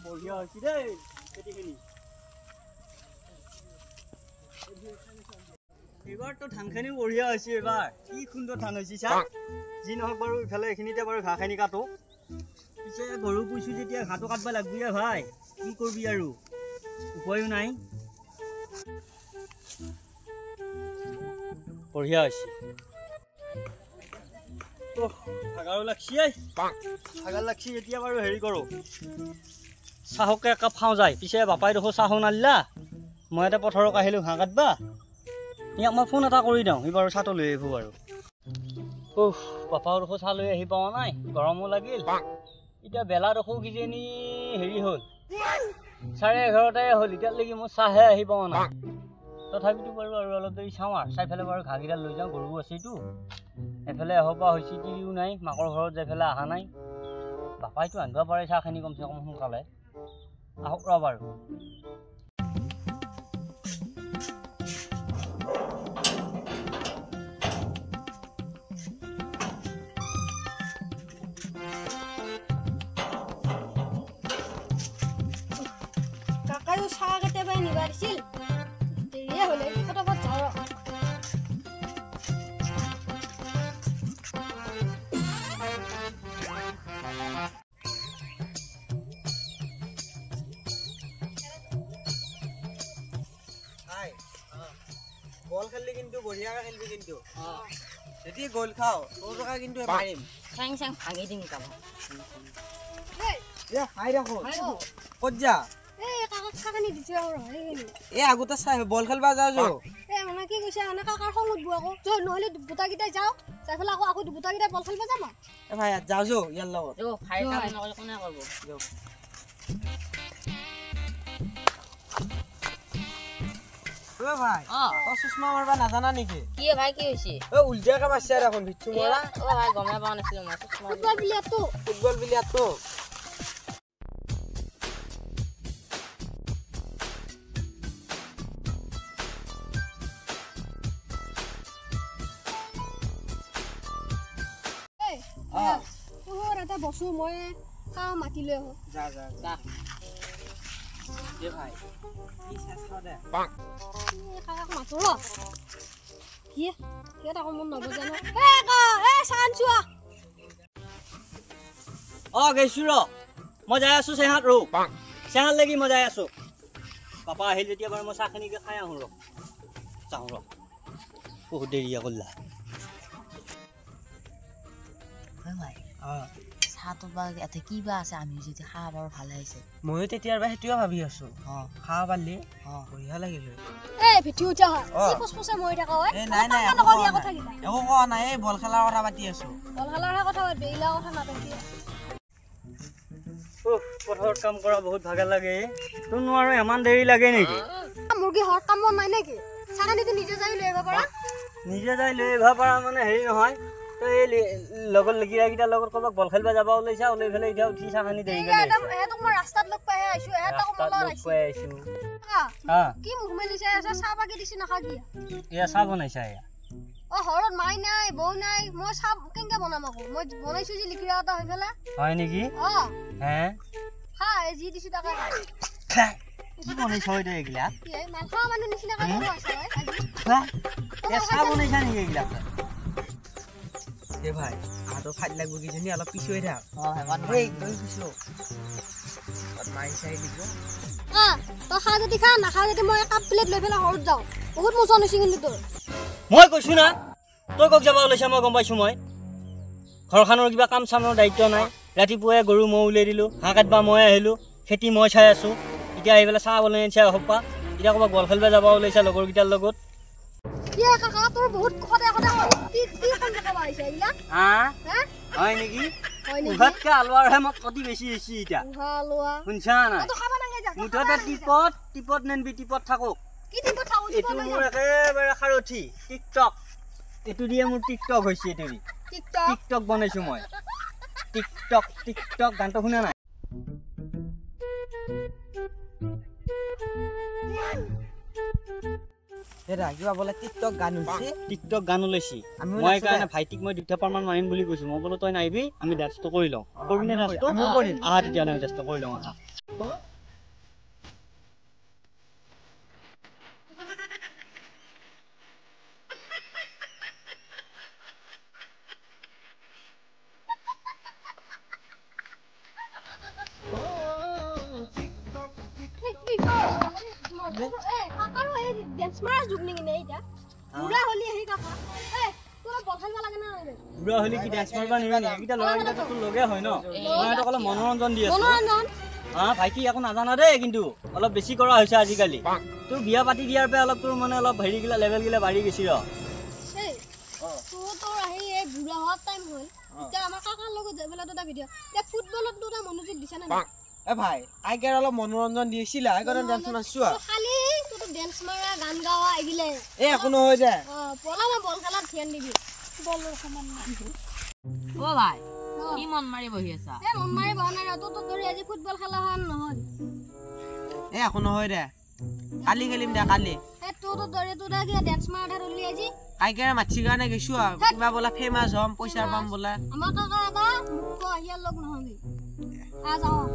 বঢ়িয়া হৈছে দেই খেতিখিনি এইবাৰতো ধানখিনিও বঢ়িয়া হৈছে এইবাৰ কি সুন্দৰ ধান হৈছে চা যি নহওক বাৰু ইফালে এইখিনিতে বাৰু ঘাঁহখিনি কাটো পিছে গৰু পুহিছোঁ যেতিয়া ঘাঁহটো কাটবা লাগবই ভাই কি কৰিবি আৰু উপায়ো নাই বঢ়িয়া হৈছে ভাগাৰো লাগছি ভাগাৰ লাগছি এতিয়া বাৰু হেৰি কৰোঁ চাহকে একাপ খাওঁ যায় পিছে বাপাই দেখো চাহো নালিলা মই এটা পথাৰত আহিলোঁ ঘাঁহ কাটবা ইয়াক মই ফোন এটা কৰি দিওঁ সি বাৰু চাহটো লৈ আহিব বাৰু পাপাও দেখো চাহ লৈ আহি পোৱা নাই গৰমো লাগিল এতিয়া বেলা দেখো কিজানি হেৰি হ'ল 11:30টাই হ'ল এতিয়ালৈকে মোৰ চাহে আহি পোৱা নাই তথাপিতো বাৰু আৰু অলপ দেৰি চাওঁ আৰু চাইফালে বাৰু ঘাঁহকেইডাল লৈ যাওঁ গৰু আছেইতো এফালে আহিব পৰা হৈছে কিও নাই মাকৰ ঘৰত যাইফালে অহা নাই পাপাইতো আনিব পাৰে চাহখিনি কমচে কম সোনকালে আহক ৰ বাৰু কাকায়ো চাহ কেতিয়াবা নিব দিছিল দেৰিয়ে হ'লে ফটাফট যাওঁ বল খেললি কিন্তু বঢ়িয়াকৈ খেলবি কিন্তু যদি গ'ল খাওঁ তোৰ টকা কিন্তু পাৰিম চাং চাং ভাঙি দিম কাম হাই ৰাখো ক'ত যা কাকানি দিছে আগতে চাই বল খেলবা যাওঁ যো মানে কি কৈছে মানে কাকাৰ খং উঠব আকৌ নহ'লে দুটাকেইটাই যাওঁ যাই পেলাই আকৌ দুটাকেইটাই বল খেলিব যাম ভাই যাওঁ যো ইয়াৰ লগত কোনে কৰিব ভাই চশমা মাৰবা নাজানা নেকি কি ভাই কি হৈছে উল্টিয়াকে মাৰছে দেখোন ভিতু মৰা ভাই গমে পোৱা নাছিলো ফুটবল বিলিয়াৰটো এটা বস্তু মই মাতি লৈ আহো যা ভাই কাকাক মাতো ৰ কি আকৌ মন নবজে ন গৈছো ৰ মই যাই আছো চেহাত ৰ চেহাত লাগি মই যাই আছো পাপা আহিল যেতিয়া বাৰু মই চাহখিনিকে খাই আহোঁ ৰ যাওঁ ৰ বহুত দেৰিয়া কৰিলা চাহটো বা ইয়াতে কিবা আছে আমি যদি খাব পাৰোঁ ভালে হৈছে ময়ো তেতিয়াৰ পৰা সেইটোৱে ভাবি আছো খাব পাৰিলে বঢ়িয়া লাগিল একো কোৱা নাই এই বল খেলাৰ কথা পাতি আছো পথাৰত কাম কৰা বহুত ভাগৰ লাগে তোৰ নোৱাৰো ইমান দেৰি লাগে নেকি মুৰ্গী হৰ কাম নাই নেকি চাহখিনিতো নিজে যাই লৈ আহিব পাৰা মানে হেৰি নহয় তো এই লগৰ লগিৰাকেইটাৰ লগত ক'ৰবাত বল খেলিব যাব ওলাইছা ওলাই পেলাই এতিয়া উঠি চাহখিনি দেৰি মই ৰাস্তাত লগ পাই আহিছো কি মুখ মেলিছে চাহ বাকি দিছি নাখা কি এয়া চাহ বনাইছা এয়া ঘৰত মাই নাই বৌ নাই মই চাহ কেনেকে বনাম আকৌ মই বনাইছো যে লিখিৰা এটা হৈ পেলাই হয় নেকি যি দিছো তাকে কি বনাইছ দে এইগিলা মাংস মানুহ নিচিনাকে চাহ বনাইছা নেকি এইগিলা ভাই আটো ফাইট লাগব কিজনী অলপ পিছুৱাই থাক মাৰি চাই দিব তই খা যদি খা নাখা যদি মই কাপ প্লেট লৈ পেলাই ঘৰত যাওঁ বহুত মোচন হৈছে কিন্তু তোৰ মই কৈছো না তই কক যাব ওলাইছা মই গম পাইছো মই ঘৰখনৰ কিবা কাম চামৰ দায়িত্ব নাই ৰাতিপুৱাই গৰু মই উলিয়াই দিলোঁ হাঁহ কাটবা মই আহিলোঁ খেতি মই চাই আছোঁ এতিয়া আহি পেলাই চাহ বনাই আনিছে হপ্পা এতিয়া ক'ৰবাত বল খেলিব যাব ওলাইছা লগৰকেইটাৰ লগত হয় নেকি আলোৱাৰহে মই অতি বেছি হৈছে এতিয়া শুনছা নাই মুঠতে টিপত নেনবি টিপত থাকক এইটো মোৰ একেবাৰে সাৰথি টিকটক এইটো দিয়ে মোৰ টিকটক হৈছে এইটো টিকটক বনাইছো মই টিকটক গানটো শুনা নাই এৰা কিবা বোলে টিকটক গান হৈছে টিকটক গান ওলাইছি আমিও মই নাচো কাৰণে দে। ভাইটিক মই 2টা পাৰমান মাৰিম বুলি কৈছো মই বোলো তই নাহিবি আমি ডান্সটো কৰি লওঁ কৰিবি নে ডান্সটো আমিও কৰিম। আহা তেতিয়াহ'লে আমি ডান্সটো কৰি লওঁ আহা কাকাৰো এই ডেন্স মাৰা যুগ নেকি নে এতিয়া বুঢ়া হলি আহি কাকা তোৰ বল খেলিব লাগে না নালাগে বুঢ়া হ'লে কি ডান্স মাৰিব নিবি নে এইকেইটা ল'ৰাকেইটাতো তোৰ লগে হয় ন মই সিহঁতক অলপ মনোৰঞ্জন দি আছো মনোৰঞ্জন ভাইটি একো নাজানা দেই কিন্তু অলপ বেছি কৰা হৈছে আজিকালি তোৰ বিয়া পাতি দিয়াৰ পৰা অলপ তোৰ মানে অলপ হেৰিগিলা লেভেলগিলা বাঢ়ি গৈছি ৰ এই তোৰ আহি এই বুঢ়া হোৱাৰ টাইম হ'ল এতিয়া আমাৰ কাকাৰ লগত যাই পেলাই এটা ভিডিঅ' এতিয়া ফুটবলত তোৰ মনোযোগ দিছে না এ ভাই আইকে অলপ মনোৰঞ্জন দিছিলা আইকে ডান্স নাচো খালি তোৰ ডেন্স মাৰা গান গাৱা এগিলে এ একো নহয় দে পলা মই বল খেলাত ধ্যান দিবি বলৰ সমান অ ভাই কি মন মাৰি বহি আছা এ মন মাৰি বহা নাই তোৰ ধৰি আজি ফুটবল খেলা হন নহল এ একো নহয় দে কালি খেলিম দে কালি এ তোৰ ধৰি তোৰ কিবা ডেন্স মাৰা ধাৰ উলি আজি আইকে মাছি কাৰণে গৈছো আৰু কিবা বোলা ফেমাছ হম পইচা পাম বোলা আমাৰ কাকা এটা মোক আহিয়াৰ লগ নহবি আ যাওঁ